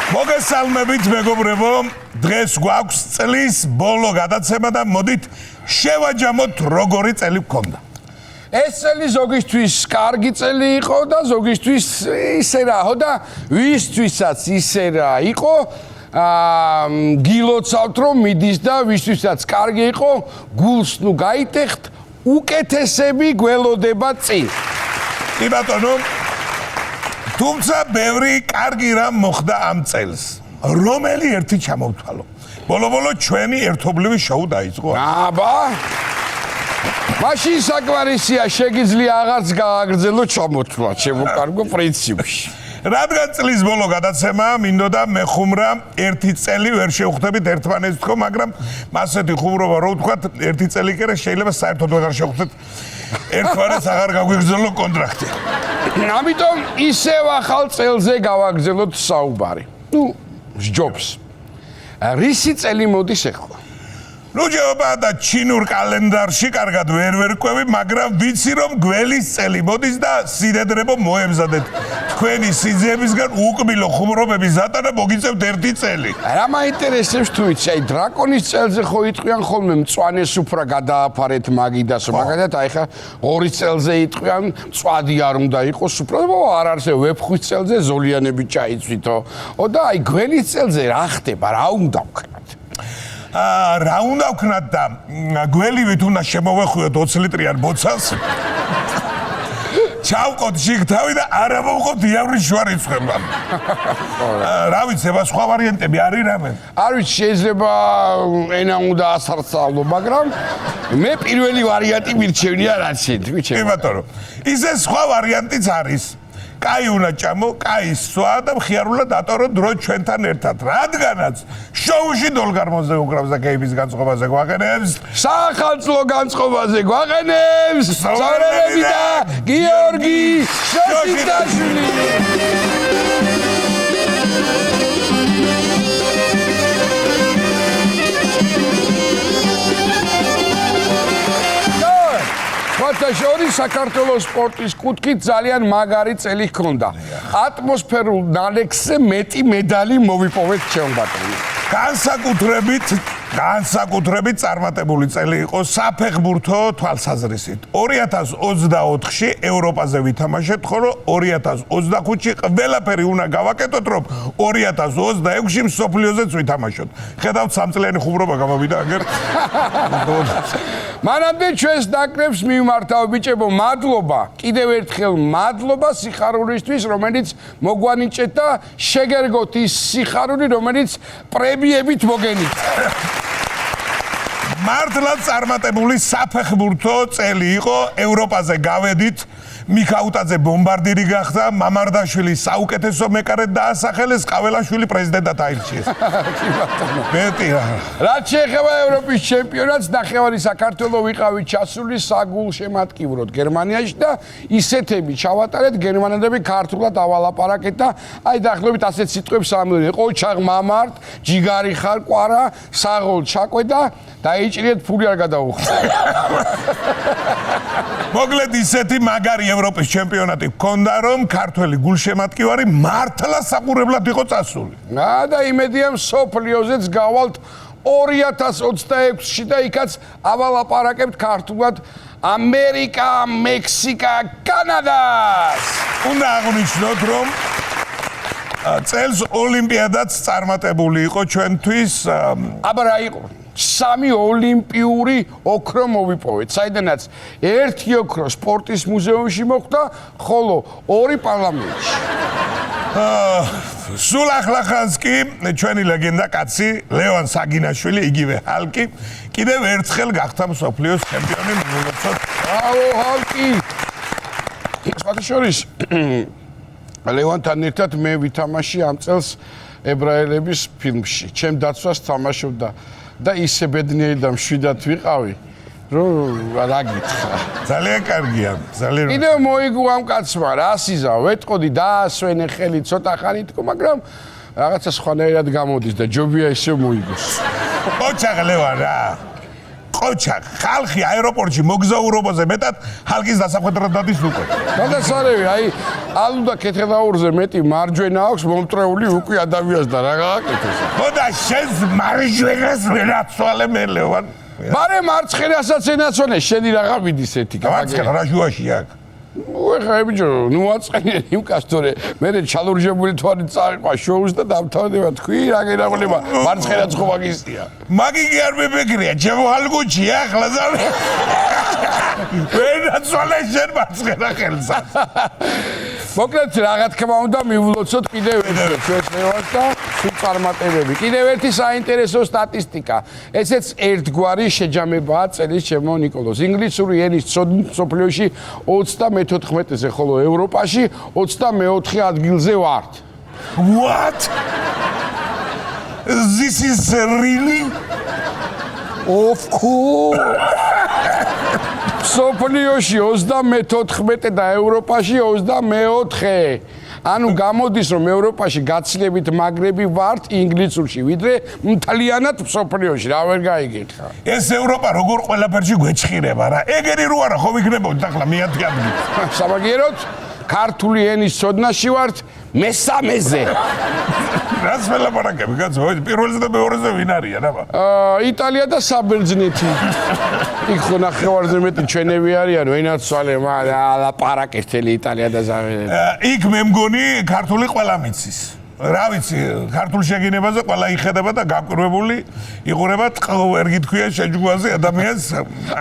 მოგესალმებით მეგობრებო, დღეს გვაქვს წლის ბოლო გადაცემა და მოდით შევაჯამოთ როგორი წელი გქონდა. ეს წელი ზოგისთვის კარგი წელი იყო და ზოგისთვის ისე რა, ხო და ვისთვისაც ისე რა იყო, გილოცავთ რომ მიდის და ვისთვისაც კარგი იყო, გულს ნუ გაიტეხთ, უკეთესები გველოდება წინ. კი ბატონო, თუმცა ბევრი კარგი რამ მოხდა ამ წელს. რომელი ერთი ჩამოვთვალო. ბოლო-ბოლო ჩვენი ერთობლივი შოუ დაიწყო. აბა მაშინ საკმარისია, შეგიძლია აღარც გააგრძელო ჩამოთვლა, შემოკარგო პრინციპში. რადგან წლის ბოლო გადაცემა მინდოდა მეხუმრა ერთი წელი ვერ შევხვდებით ერთმანეთს თქო, მაგრამ მასეთი ხუმრობა რო ვთქვათ, ერთი წელი კი არა შეიძლება საერთოდ ვეღარ შევხვდეთ ერთმანეთს აღარ გაგვიგრძელო კონტრაქტი. ამიტომ ისევ ახალ წელზე გავაგრძელოთ საუბარი. ნუ სჯობს. რისი წელი მოდის ახლა? ნუ ჯეობა და ჩინურ კალენდარში კარგად ვერ ვერკვევი, მაგრამ ვიცი რომ გველის წელი მოდის და სიდედრებო მოემზადეთ. თქვენი სიძეებისგან უკბილო ხუმრობების ატანა მოგიწევთ ერთი წელი. რა მაინტერესებს თუ იცი, აი დრაკონის წელზე ხო იტყვიან ხოლმე მწვანე სუფრა გადააფარეთ მაგიდას, მაგალითად აი ხა 2 წელზე იტყვიან მწვადი არ უნდა იყოს სუფრა, არ არის ვეფხვის წელზე ზოლიანები ჩაიცვითო. და აი გველის წელზე რა ხდება, რა უნდა ვქნათ? რა უნდა ვქნათ და გველივით უნდა შემოვეხვიოთ 20 ლიტრიან ბოცას. ჩავყოთ შიგთავი და არ ამოვყოთ იავრის შუარიცხვებთან. რა ვიცი, ება სხვა ვარიანტები არის რამე? არ ვიცი, შეიძლება ენა უნდა ასარსავლო, მაგრამ მე პირველი ვარიანტი მირჩევნია რაც შეთქვი. კი ბატონო, ისე სხვა ვარიანტიც არის. კაი უნდა ჭამო, კაი სვა და მხიარულად დატორო დრო ჩვენთან ერთად. რადგანაც შოუში დოლგარმოზე უკრავს და კეიბის განწყობაზე გვაყენებს. სახალხო განწყობაზე გვაყენებს. სწავლები და გიორგი შოშიტაშვილი. შორის საქართველოს სპორტის კუთხით ძალიან მაგარი წელი ჰქონდა. ატმოსფერულ ნალექსზე მეტი медаლი მოვიპოვეთ ჩვენ ბატონო. განსაკუთრებით წარმატებული წელი იყო საფეხბურთო თვალსაზრისით. 2024-ში ევროპაზე ვითამაშეთ, ხოლო 2025-ში ყველაფერი უნდა გავაკეთოთ, რომ 2026-ში მსოფლიოზეც ვითამაშოთ. ხედავთ სამწლიანი ხუმრობა გამოვიდა აგერ. მანამდე ჩვენს ნაკრებს მიმართავ ბიჭებო, მადლობა. კიდევ ერთხელ მადლობა სიხარულისთვის, რომელიც მოგვანიჭეთ და შეგერგოთ ის სიხარული, რომელიც პრემიებით მოგენით. მართლაც წარმატებული საფეხბურთო წელი იყო, ევროპაზე გავედით, მიქაუტაძე ბომბარდირი გახდა, მამარდაშვილი საუკეთესო მეკარედ დაასახელეს, ყაველაშვილი პრეზიდენტად აირჩიეს. მეტი რა. რაც შეეხება ევროპის ჩემპიონატს, ნახევარი საქართველო ვიყავით ჩასული საგულშემატკივროდ გერმანიაში და ისეთები ჩავატარეთ, გერმანელები ქართულად ავალაპარაკეთ და აი დაახლოებით ასეთ სიტყვებს ამბობდნენ: ყოჩაღ მამართ, ჯიგარი ხარ კვარა, საღოლ ჩაკვედა და იჭრიეთ ფული არ გადაუხდა. მოკლედ ისეთი მაგარი ევროპის ჩემპიონატი გქონდა, რომ ქართველი გულშემატკივარი მართლა საყურებლად იყო წასული. და იმედია მსოფლიოზეც გავალთ 2026-ში და იქაც ავალაპარაკებთ ქართულად ამერიკა, მექსიკა, კანადას. უნდა აღვნიშნოთ, რომ წელს ოლიმპიადაც წარმატებული იყო ჩვენთვის. აბა რა იყო? 3 ოლიმპიური ოქრო მოვიპოვეთ, საიდანაც 1 ოქრო სპორტის მუზეუმში მოხვდა, ხოლო 2 პარლამენტში. სულ ახლახანს კი ჩვენი ლეგენდა კაცი ლევან საგინაშვილი, იგივე ჰალკი, კიდევ ერთხელ გახდა მსოფლიოს ჩემპიონი. მოგლოცოთ. ბრავო ჰალკი. სხვათა შორის ლევანთან ერთად მე ვითამაში ამ წელს ებრაელების ფილმში. ჩემ დაცვას თამაშობდა და ისე ბედნიერი და მშვიდად ვიყავი, რომ რა გითხრა. ძალიან კარგია, ძალიან. კიდევ მოიგო ამ კაცმა, რა სიზა, ვეტყოდი დაასვენე ხელი ცოტა ხანი თქო, მაგრამ რაღაცა სხვანაირად გამოდის და ჯობია ისე მოიგოს. ოჩაღლევა რა. ყოჩა, ხალხი აეროპორტში მოგზაურობაზე მეტად ხალხის დასახვედრად დადის უკვე. გადასარევი, აი, ალუდა კეთილაურზე მეტი მარჯვენა აქვს მომტრეული უკვე ადამიანს და რა გააკეთეს. ხოდა შენს მარჯვენას ვერაცვალე მელევან. მარე მარცხენასაც ენაცვალე, შენი რა გამიდის ეთი მარცხენა რა შუაში აქ? ეხა ბიჭო, ნუ აწყენე იმ კასტორე, მე ჩალურჟებული თვალი წაიყვა შოუს და დამთავრდება თქვი რა გენაღლება, მარცხენაც ხო მაგისტია. მაგი კი არ მებეკრია, ჩემო ალგუჩი ახლა ზავე. ვერაცვალე შენ მარცხენა ხელსა. მოკლედ რა თქმა უნდა მივულოცოთ კიდევ ერთ ჩვენს მევას და სულ წარმატებები. კიდევ ერთი საინტერესო სტატისტიკა. ესეც ერთგვარი შეჯამებაა წელის ჩემო ნიკოლოს. ინგლისური ენის ცოდნით სოფლიოში 34-ზე, ხოლო ევროპაში 24 ადგილზე ვართ. What? This is really? Of course. სოფლიოში 34 და ევროპაში 24. ანუ გამოდის რომ ევროპაში გაცილებით მაგრები ვართ ინგლისურში ვიდრე მთლიანად სოფლიოში რა ვერ გაიგეთ ხა. ეს ევროპა როგორ ყველაფერში გვეჭხირება რა. ეგერი რო არა ხო ვიქნებოდით ახლა მეათე ადგილი. სამაგიეროდ ქართული ენის ცოდნაში ვართ მესამეზე. რას ველაპარაკები კაცო? პირველზე და მეორეზე ვინ არიან აბა? იტალია და საბერძნეთი. იქ ხო ნახევარზე მეტი ჩვენები არიან, ვინაც სვალე ლაპარაკეს თელი იტალია და საბერძნეთი. იქ მე მგონი ქართული ყველა მიცის. რა ვიცი, ქართულ შეგინებაზე ყველა იხედება და გაკვირვებული იყურება ვერ გითქვია შეჯგვაზე ადამიანს.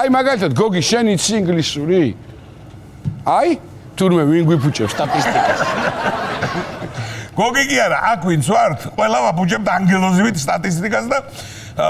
აი მაგალითად გოგი შენ იცი ინგლისური? აი თურმე ვინ გვიფუჭებს სტატისტიკას? გოგი კი არა, აქ ვინც ვართ, ყველა ვაფუჭებთ ანგელოზივით სტატისტიკას და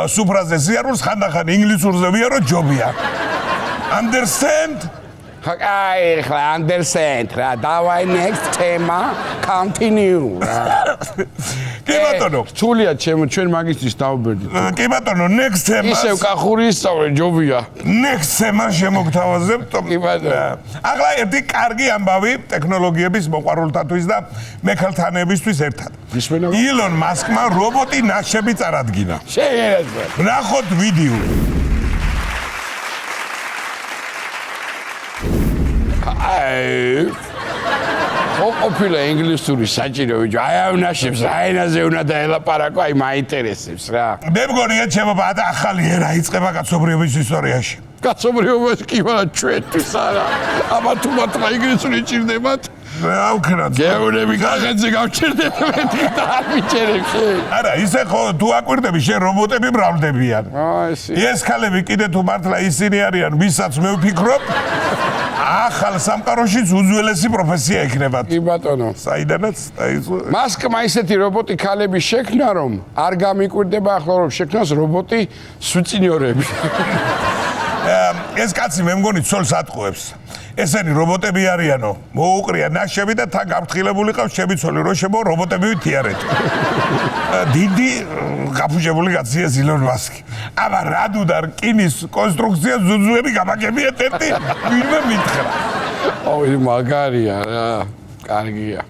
სუფრაზე ზიარულს ხანდახან ინგლისურზე ვიარო ჯობია. Understand? აი ხლა understand რა, დავაი next თემა continue რა. კი ბატონო. რთულია ჩვენ მაგისტრის დავბერდით. კი ბატონო, next თემა. ისევ კახური ისწავლე ჯობია. next თემა შემოგთავაზებთ. კი ბატონო. ახლა ერთი კარგი ამბავი ტექნოლოგიების მოყვარულთათვის და მექალთანებისთვის ერთად. ილონ მასკმა რობოტი ნაშები წარადგინა. შეიძლება. ნახოთ ვიდეო. აი ყოფილა ინგლისური საჭირო ბიჭო, აი ამ ნაშებს რა ენაზე უნდა დაელაპარაკო, აი მაინტერესებს რა. მე მგონია ჩემო ბატა ახალი ერა იწყება კაცობრიობის ისტორიაში. კაცობრიობას კი არა ჩვენთვის არა. აბა თუ მართლა ინგლისური ჭირდებათ? რა ვქნათ? გეუნები კახეთზე გავჭირდებათ და არ მიჭერებს. არა, ისე ხო თუ აკვირდები შენ რობოტები მრავლდებიან. ეს ქალები კიდე თუ მართლა ისინი არიან, ვისაც მე ვფიქრობ, ახალ სამყაროშიც უძველესი პროფესია იქნებათ. კი ბატონო. საიდანაც დაიწყო. მასკმა ისეთი რობოტი ქალები შექმნა, რომ არ გამიკვირდება ახლა რომ შექმნას რობოტი სუწინიორები. ეს კაცი მე მგონი ცოლს ატყუებს. ესენი რობოტები არიანო, მოუყრია ნაშები და თან გაფრთხილებული ყავს შემიცოლი, რომ შემო რობოტები ვითიარეთ. დიდი გაფუჭებული კაცია ილონ მასკი. აბა რადუდა რკინის კონსტრუქცია ზუძუები გამაგებიათ ერთი, ვინმე მითხრა. ой, მაგარია რა, კარგია.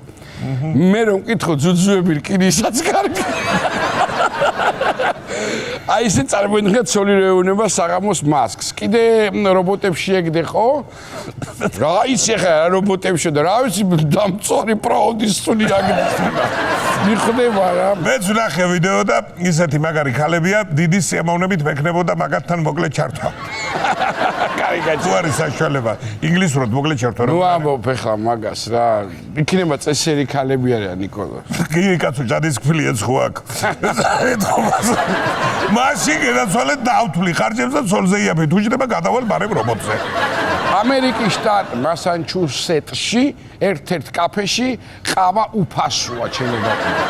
მე რომ მკითხო ზუძუები რკინისაც კარგი. აი ესე წარმოიდგინეთ ცოლი რეუნება საღამოს მასკს. კიდე რობოტებში ეგდე ხო? რა იცი ხა რობოტებში და რა ვიცი დამწორი პრაუდის სული აგდებს. მიხდება რა. მეც ვნახე ვიდეო და ისეთი მაგარი ქალებია, დიდი სიამოვნებით მექნებოდა მაგათთან მოკლე ჩართვა. კარგად. თუ არის საშუალება ინგლისურად მოკლე ჩართვა. ნუ ამბობ ხა მაგას რა. იქნება წესერი ქალები არიან ნიკოლო. კი კაცო ჯადის ქფლიაც ხო აქ. მაშინ გადაცვალეთ დავთვლი ხარჯებს და ცოლზე იაფი თუ შეიძლება გადავალ ბარემ რობოტზე. ამერიკის შტატ მასაჩუსეტსში ერთ-ერთ კაფეში ყავა უფასოა ჩემო ბატონო.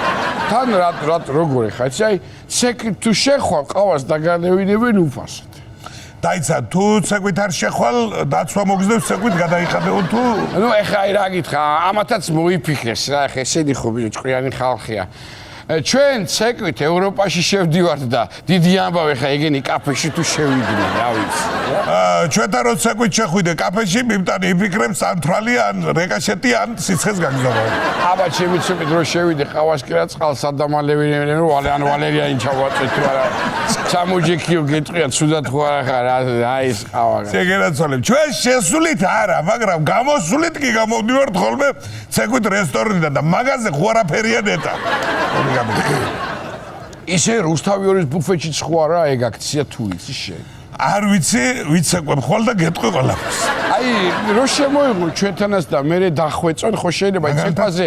თან რა როგორ ხა იცი აი ცეკვი თუ შეხვალ ყავას დაგანევინებენ უფასოდ. დაიცა თუ ცეკვით არ შეხვალ დაცვა მოგზდებს ცეკვით გადაიხადეო თუ ნუ ეხა აი რა გითხრა ამათაც მოიფიქრეს რა ეხა ესენი ხო ბიჭო ჭკვიანი ხალხია. ჩვენ ცეკვით ევროპაში შევდივართ და დიდი ამბავი ხა ეგენი კაფეში თუ შევიდნენ, რა ვიცი. ჩვენთან რო ცეკვით შეხვიდე კაფეში, მიმტანი იფიქრებ სამთვალი ან რეკაშეტი ან სიცხეს გაგზავნა. აბა ჩემი ცუპით რო შევიდე ყავასკერა წყალს ადამალევინებენ რომ ან ვალერიანი ჩავაწვეთ თუ არა. სამუჯიქიო გეტყვიან ცუდად ხო არა ხარ აი ეს ყავა. შეგერაცვალებ. ჩვენ შესულით არა, მაგრამ გამოსულით კი გამოვდივართ ხოლმე ცეკვით რესტორნიდან და მაღაზია ხო არაფერია ნეტა. ისე რუსთავიორის ბუფეტშიც ხო არა ეგ აქცია თუ იცი შენ? არ ვიცი, ვიცეკვებ ხოლ და გეტყვი ყველაფერს. აი, რო შემოიღო ჩვენთანაც და მე დახვეწონ, ხო შეიძლება ცეკვაზე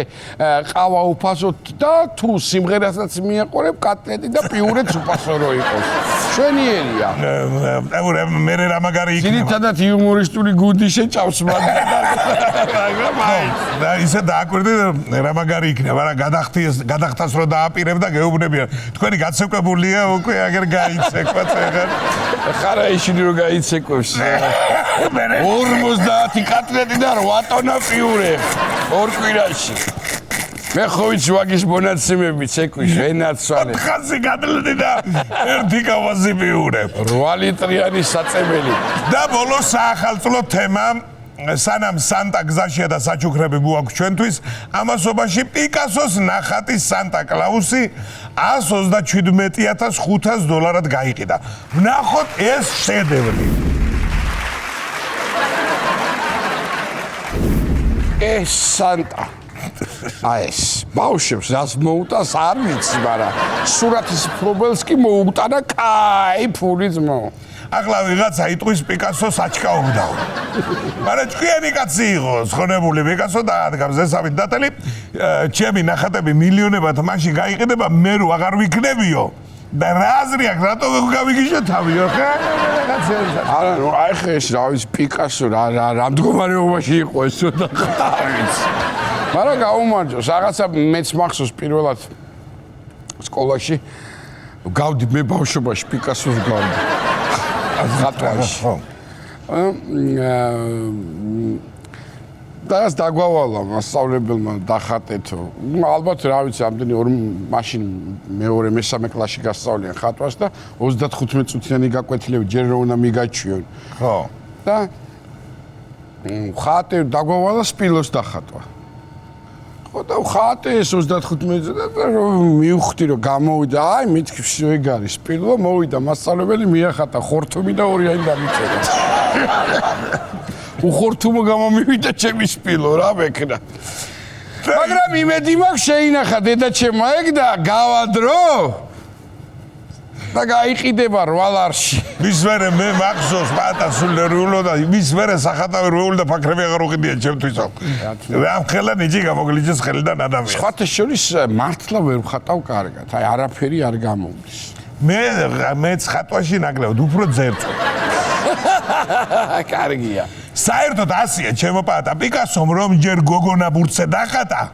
ყავა უფასოდ და თუ სიმღერასაც მიაყურებ კატლეტი და პიურეც უფასო რო იყოს. შვენიერია. მე რა მაგარი იქნება. ძირითადად იუმორისტული გუნდი შეჭავს მაგრამ აი და ისე დააკვირდი რა მაგარი იქნება, რა გადახტას რო დააპირებ და გეუბნებიან. თქვენი გაცეკვებულია უკვე აგერ გაიცეკვაც ახლა. ხარა ისინი რო გაიცეკვებს. 50 კატლეტი და 8 ტონა პიურე ორ კვირაში. მე ხო ვიცი ვაგის მონაცემები ცეკვის ვენაცვალე. 400 კატლეტი და 1 კავაზი პიურე. 8 ლიტრიანი საწემელი. და ბოლოს საახალწლო თემა სანამ სანტა გზაშია და საჩუქრები მოაქვს ჩვენთვის, ამასობაში პიკასოს ნახატის სანტა კლაუსი $127,500 გაიყიდა. ვნახოთ ეს შედევრი. ეს სანტა ეს ბავშვებს რას მოუტანს არ ვიცი, მაგრამ სურათის პრობელს კი მოუტანა კაი ფული ძმო. ახლა ვიღაცა იტყვის პიკასოს აჩქაობდაო. მაგრამ ჭკვიანი კაცი იყო, ხონებული პიკასო და ადგამს ესავით დათელი, ჩემი ნახატები მილიონებად მაშინ გაიყიდება, მე რო აღარ ვიქნებიო. და რა აზრი აქვს, რატო გავიგიშო თავიო ხა? არა, ნუ აი ხე ეს რა ვიცი პიკასო რა მდგომარეობაში იყო ეს ცოტა არ ვიცი. მაგრამ გაუმარჯოს, რაღაცა მეც მახსოვს პირველად სკოლაში გავდი მე ბავშვობაში პიკასოს გავდი. ხატვაში. და დაგვავალა მასწავლებელმა დახატეთო. ალბათ რა ვიცი, ამდენი ორი მაშინ მეორე მესამე კლასში გასწავლიან ხატვას და 35 წუთიანი გაკვეთილები ჯერ რომ უნდა მიგაჩვიონ. ხო. და ხატე დაგვავალა სპილოს დახატვა. ხო და ხატე ეს 35 და რომ მივხვდი რომ გამოვიდა, აი მეთქი ეგ არის სპილო, მოვიდა მასწავლებელი მიახატა ხორთუმი და ორი აი დამიწერა. უხორთუმო გამომივიდა ჩემი სპილო რა მექნა. მაგრამ იმედი მაქვს შეინახა დედაჩემმა ეგ და გავადრო და გაიყიდება 8 ლარში. მის მერე მე მახსოვს პატასულერიულო და მის მერე სახატავი როული და ფაქრები აღარ უყიდიან ჩემთვისო. რა ხელა ნიჭი გამოგლიჯეს ხელიდან ადამიანი. სხვათა შორის მართლა ვერ ვხატავ კარგად, აი არაფერი არ გამომდის. მეც ხატვაში ნაკლებად უფრო ძერწო. კარგია. საერთოდ ასია ჩემო პატა პიკასომ რომ ჯერ გოგონა ბურცე დახატა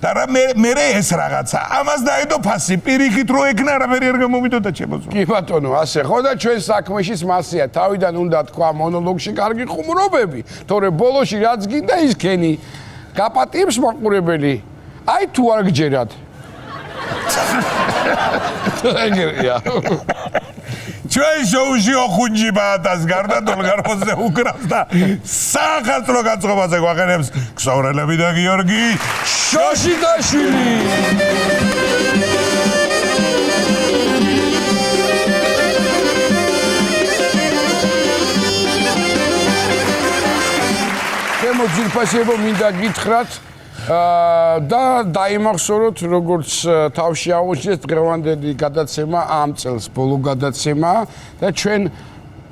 და რა მე ეს რაღაცა ამას დაედო ფასი პირიქით რო ეკნა არაფერი არ გამომიდოდა ჩემო ზო. კი ბატონო, ასე ხო და ჩვენ საქმეშიც მასია, თავიდან უნდა თქვა მონოლოგში კარგი ხუმრობები, თორე ბოლოში რაც გინდა ის გენი გაპატიებს მაყურებელი. აი თუ არ გჯერათ. ეგრეა. ჩვენ შოუში ოხუნჯი ბატას გარდა დოლგაროზე უკრავს და სახალწლო განწყობაზე გვაყენებს ქსოვრელები და გიორგი შოშიტაშვილი. ჩემო ძირფასებო მინდა გითხრათ და დაიმახსოვროთ როგორც თავში აღუჩინეთ დღევანდელი გადაცემა ამ წელს ბოლო გადაცემა და ჩვენ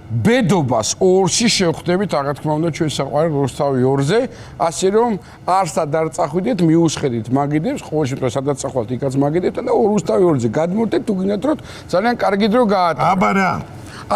ბედობას ორში შევხვდებით, რა თქმა უნდა, ჩვენ საყვარელ როსთავი 2-ზე, ასე რომ არსად არ წახვიდეთ, მიუსხედით მაგიდებს, ყოველ შემთხვევაში სადაც წახვალთ, იქაც მაგიდებთ და როსთავი 2-ზე გადმოვდეთ, თუ გინდათ რომ ძალიან კარგი დრო გაატაროთ. აბა რა